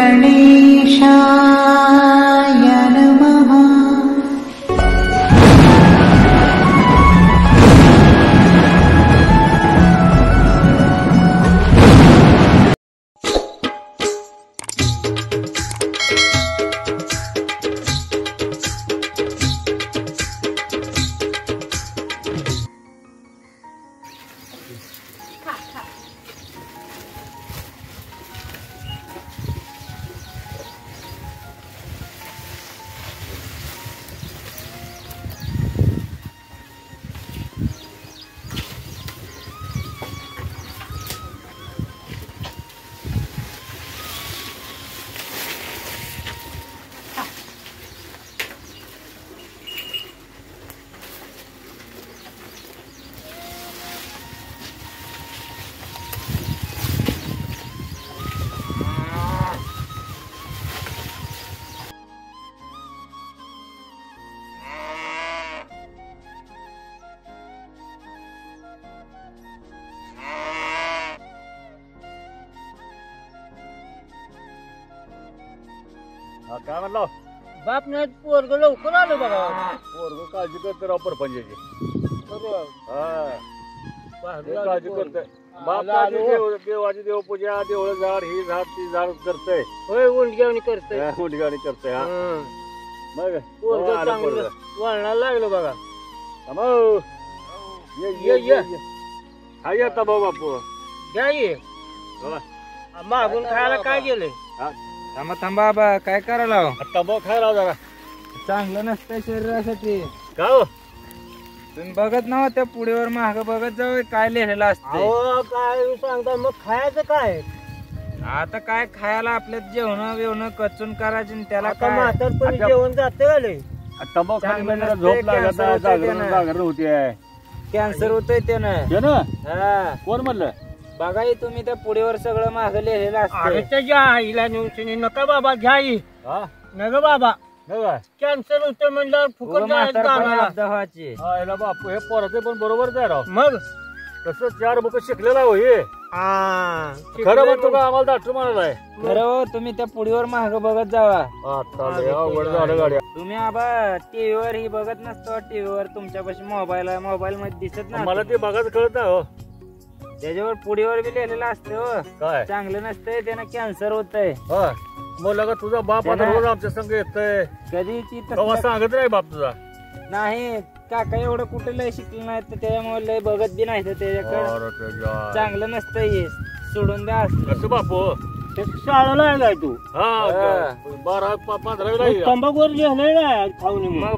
गणेशाय नमः। काय म्हणलं बाप नाही पोरग लवकर आलं बघा. पोरग काळजी करते राव परपंचाची. काळजी करते बाप देवाची देवपूजा देवळ झाड ही झाड ती झाड करतय. होय उंडग्यावणी करतय. उंडगाणी करतय. हा मग पोरग चांगलं वळणाला लागलं बघा. हा येता भाऊ बापू घ्या ये. मागून खायला काय गेलंय. थांबा थांबा बा काय करायला तंबाखू खायला जरा चांगलं नसतंय शरीरासाठी. काय हो तुम्ही बघत ना त्या पुढेवर महाग बघत जाऊ काय लिहिलेलं असतं. काय सांगता मग खायचं काय. आता काय खायला आपल्यात जेवण बिवणं कचून करायचं आणि त्याला आता म्हातारपणी जेवण जातं आले. तंबाखू खायला झोप लागत जागर होती. कॅन्सर होतोय त्यानं. हा कोण म्हणलं बघा तुम्ही त्या पुढेवर सगळं महाग लिहिलेलं असतं. त्याच्या आईला नेऊन नका बाबा घ्या ये. नग बाबा कॅन्सर होतं म्हणलं फुकट व्हायची. बापू हे पोराचे पण बरोबरच आहे राव. मग तसं 4 बुक शिकलेला हो हे. खरं म्हणतो का आम्हाला डॉक्टर म्हणालाय. खरं हो तुम्ही त्या पुढीवर महाग बघत जावा. झालं गाड्या तुम्ही आबा टीव्हीवर ही बघत नसतो. टीव्हीवर तुमच्यापाशी मोबाईल आहे. मोबाईल मध्ये दिसत नाही. मला ते बघायचं कळत नाही हो. त्याच्यावर पुढीवर बी लिहिलेलं असतं हो. काय चांगलं नसतंय त्यानं कॅन्सर होतंय. मग लगा तुझा बाप आता रोज आमच्या संग येतय. कधी ती सांगत नाही बाप तुझा. नाही काका एवढं कुठे लय शिकलं नाही तर त्याच्यामुळे लय बघत बी नाही त्याच्याकडे. चांगलं नसतंय हे सोडून द्या. कसं बापू शाळेला आहे काय तू. 12-15 तंबाखूवर लिहिलंय खाऊन. मग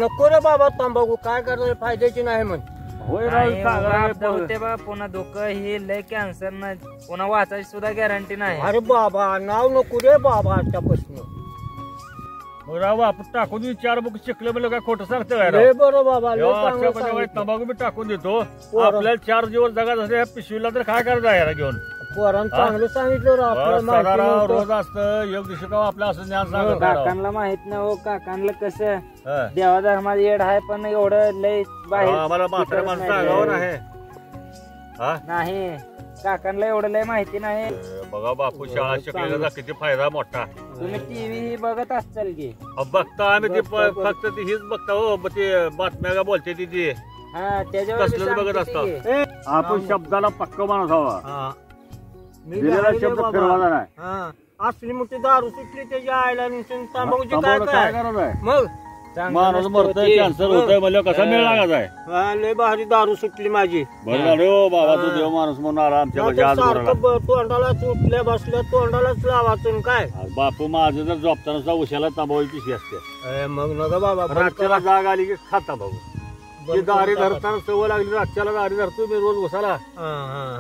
नको रे बाबा तंबाखू काय करायचं फायद्याची नाही म्हण. होते बा पुन्हा धोकं हे लय कॅन्सर नाही पुन्हा वाचायची सुद्धा गॅरंटी नाही. अरे बाबा नाव नको रे बाबा आजच्यापासून. राव आपण टाकून 4 बुक शिकले म्हणजे काय खोटं सांगतं काय. बरोबर बाबा तंबाखू बी टाकून देतो. आपल्याला 4 दिवस जगात असते पिशवीला तर काय करायचं आहे घेऊन. पोरांना चांगलं सांगितलं रोज असतं एक दिवशी का आपल्या असं ज्ञान सांगत. काकांना माहित नाही हो. काकांना कसं देवा धर्मात येड आहे पण एवढं लय बाहेर आम्हाला म्हाताऱ्या माणसं सांगावं नाही. काकांना एवढं लय माहिती नाही. बघा बापू शाळा शिकलेला किती फायदा मोठा. तुम्ही टीव्ही बघत असताल की. बघता आम्ही ते फक्त हीच बघता हो. ते बातम्या का बोलते ती त्याच्यावर बघत असतो. आपण शब्दाला पक्का माणूस हवा. दिलेला शब्द फिरवायचा नाही. असली मोठी दारू सुटली त्याच्या आईला तंबाखूची काय गरज आहे. मग माणूस मरतोय कॅन्सर होतोय म्हणजे कसा मेळ लागायचा आहे. लय भारी दारू सुटली माझी. बरं झालं हो बाबा तू देव माणूस म्हणून आला आमच्या तोंडाला सुटल्या बसल्या तोंडालाच लावायचं काय. बापू माझं जर झोपताना उशाला तांबावळी पिशवी असते. मग नका बाबा रातच्याला जाग आली की खाता भाऊ. दारी धरताना सवय लागली. रातच्याला दारी धरतो मी रोज उसाला.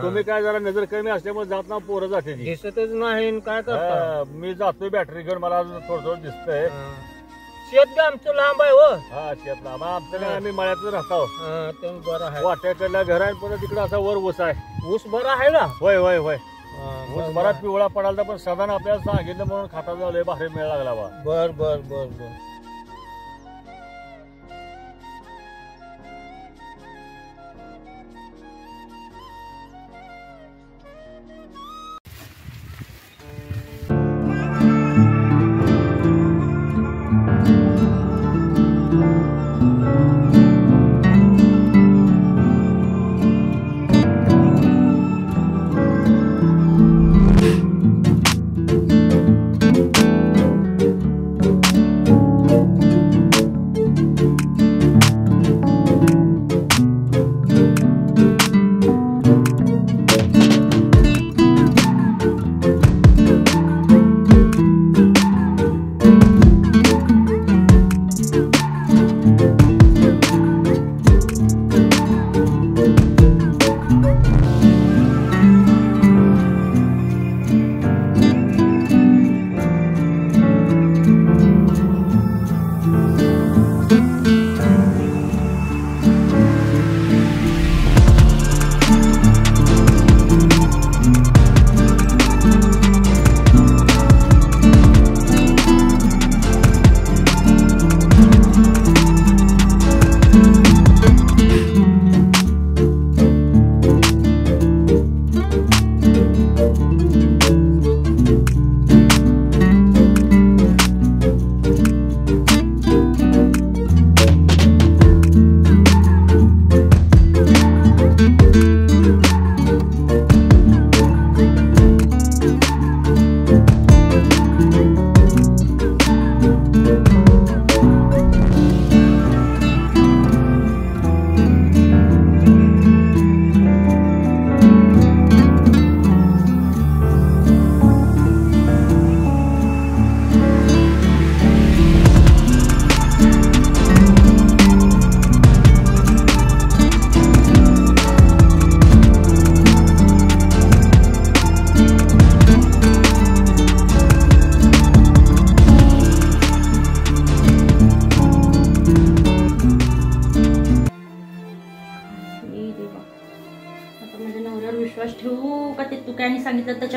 तुम्ही काय जरा नजर कमी असल्यामुळे जात ना पोरं जाते. दिसतच नाही काय करता. मी जातोय बॅटरी घेऊन मला थोडं थोडं दिसतंय. शेत बी आमचं लांब आहे हो. शेत लांब आमचं नाही. आम्ही मळ्यातच राहतो. बरं आहे. वाट्याकडल्या घर आहे पण तिकडे असा वर ऊस आहे. ऊस बरा आहे ना. होय होय होय ऊस बरा पिवळा पडाला पण साधारण आपल्याला सांगितलं म्हणून खाता जाऊ बाहेर मेळ लागला बा. बर बर बर बर.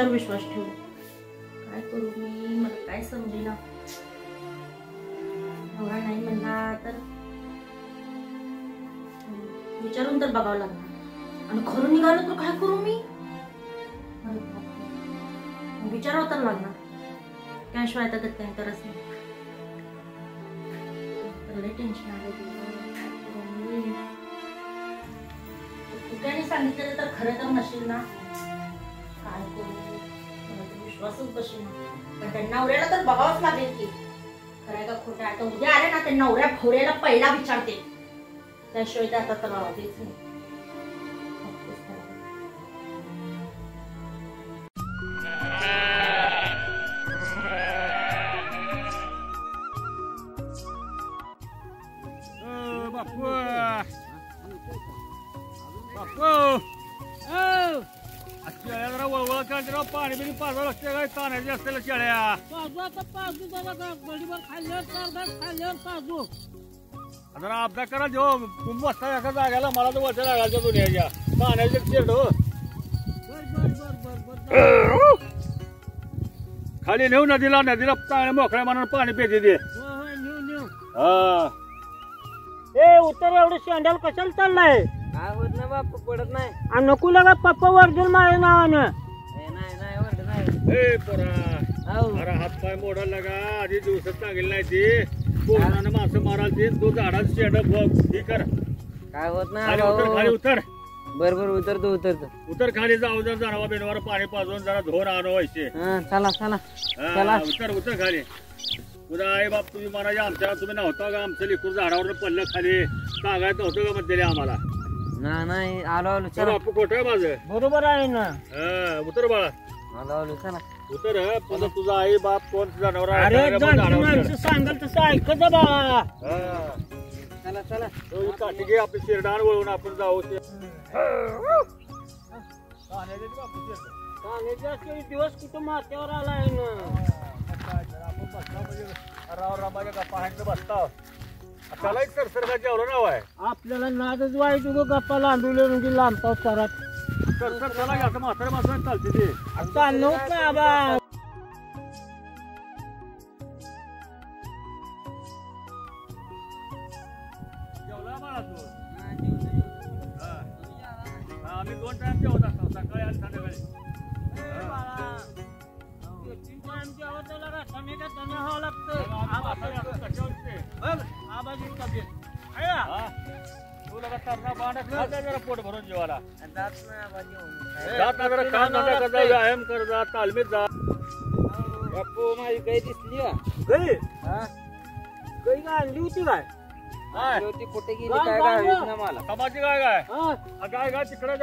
माझ्यावर विश्वास ठेवू. काय करू मी, मला काय समजेना. नवरा नाही म्हणला तर विचारून तर बघावं लागणार. आणि खरं निघालं तर काय करू मी. विचारावं तर लागणार. त्याशिवाय आता गत्यंतरच नाही. लय टेन्शन आलं. कुठे सांगितलं तर खरं तर नसेल ना. काय करू, मला तर विश्वासच बसेल ना. पण त्या नवऱ्याला तर बघावंच लागेल की खरं का खोटं. आता उद्या आले ना, त्या नवऱ्या भोऱ्याला पहिला विचारते. त्याशिवाय ते आता तर राहतेच नाही. शेळ्या जरा वळवळ काढते पाणी बिणी पाजावं लागते काय ताण्याच्या असलेल्या शेळ्या. जरा अभ्यास करा जो तुम्ही बसता एका जाग्याला. मला तर वरच्या लागायच्या दुनियाच्या ताण्याचे शेड हो. खाली नेऊ नदीला. नदीला चांगल्या मोकळ्या मनानं पाणी पेते ते. हा ए उतर एवढं शेंड्याला कशाला चाललाय. काय होत नाही बाप पडत नाही. आणि नको लागा पप्पा वर्जल माझ्या नावानं. नाही वरड नाही. ए पोरा अरे हात पाय मोडायला लागा. आधी दिवसात चांगली नाही ती. कोरोनानं माणसं मारायला ती. तू झाडात शेंड हे कर. काय होत खाली उतर, खाली नाही. उतर. बरोबर उतरतो उतर खाली. जाऊ जर जनावर बिनवर पाणी पाजून जरा धोर आणू व्हायचे. चला चला हा, उतर उतर खाली. उद्या आई बाप तुम्ही म्हणायचे आमच्या तुम्ही नव्हता का. आमचं लिकूर झाडावर पडलं खाली. सांगायचं नव्हतं का म्हणते आम्हाला. नाही आलो बापू खोटं आहे माझं. बरोबर आहे ना. हा उतर बाळा. आलो चला. उतर. पुन्हा तुझा आई बाप कोण जनावर अरे माणसं सांगाल तसं ऐकत बाळा. चला चला. काठी घे आपली शिरडाण वळून आपण जाऊ. दिवस कुठं माथ्यावर आलाय ना. आपण बसला म्हणजे रामाच्या गप्पा हाणलं बसता. त्याला एक सरसरगा जेवढं नाव आहे. आपल्याला नादच वाईट उगं गप्पा लांबवले म्हणजे लांबताव सरात. सरसर चला घ्या. असं म्हातारे माणसं चालते ते. चाललो का आबा. जेवला बाळा तू. आम्ही 2 टाइम जेवत असतो. सकाळी आणि संध्याकाळी. तू लगा तरणा बांधा खायचा जरा पोट भरून जेवायला. जात ना जरा काम धंदा कर जा. व्यायाम कर जा. तालमीत जा. बापू माझी काही दिसली का? गई काय आणली होती काय. ती कुठे गेली काय काय ना मला. समाजी काय काय काय काय तिकडे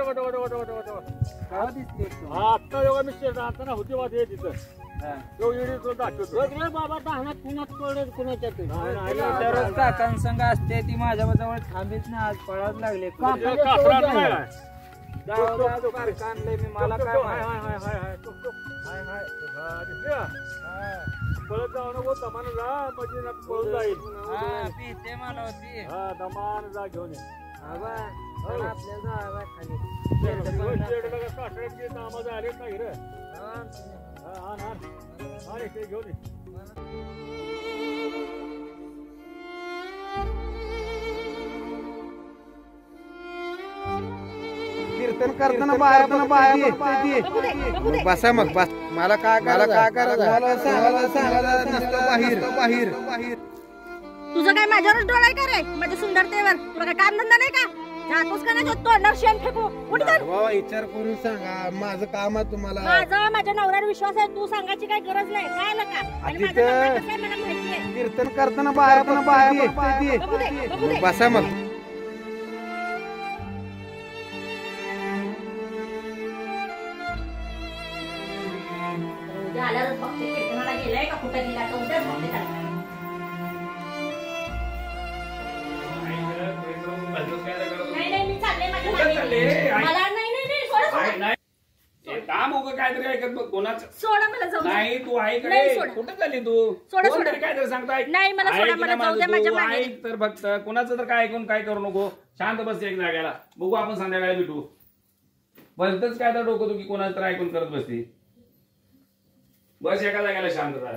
हा आत्ता जेव्हा मी शेतात होती वाटते तिथं. बाबा दहानात पुण्यात पडत कुणाच्या दररोज काकांसंग असते ती माझ्या जवळ थांबीत ना. आज पळायला लागले. आणलंय मी. मला काय पळत जाऊ नको. दमान जा म्हणजे पळून जाईल. पिते मला होती. हा दमान जा घेऊन ये. आपल्या जावा खाली. कामाचं आले नाही रे. ते घेऊन ये. कीर्तन करताना बाया बसा मग बस. मला काय करायचं बाहेर. तुझं काय माझ्यावरच डोळा आहे का रे. माझ्या सुंदरतेवर तुला काय काम धंदा नाही का. जातोस का नाही तोंडावर शेण फेकू. विचार करून सांगा. माझं काम आहे तुम्हाला. माझा माझ्या नवऱ्यावर विश्वास आहे. तू सांगायची काही गरज नाही. काय का. आणि माझा नवरा कसा आहे मला माहिती आहे. कीर्तन करताना बाया बसा मग. उद्या आल्यावर बघते कीर्तनाला गेलाय का कुठे गेला तर उद्याच बघते त्याला. नाही मी चालले माझ्या मला नाही काम उगं काहीतरी ऐकत बघ कोणाचं. सोडा मला जाऊ. नाही तू ऐक. कुठं चालली तू. कोणतरी काहीतरी सांगतो ऐक. नाही मला सोडा. मला जाऊ दे माझ्या मागे. ऐक तर फक्त कोणाचं तर काय ऐकून काय करू नको. शांत बस एक जाग्याला. बघू आपण संध्याकाळी भेटू. भलतच काय तर डोकं तू की कोणाचं तर ऐकून करत बसते. बस एका जागेला शांत राहा.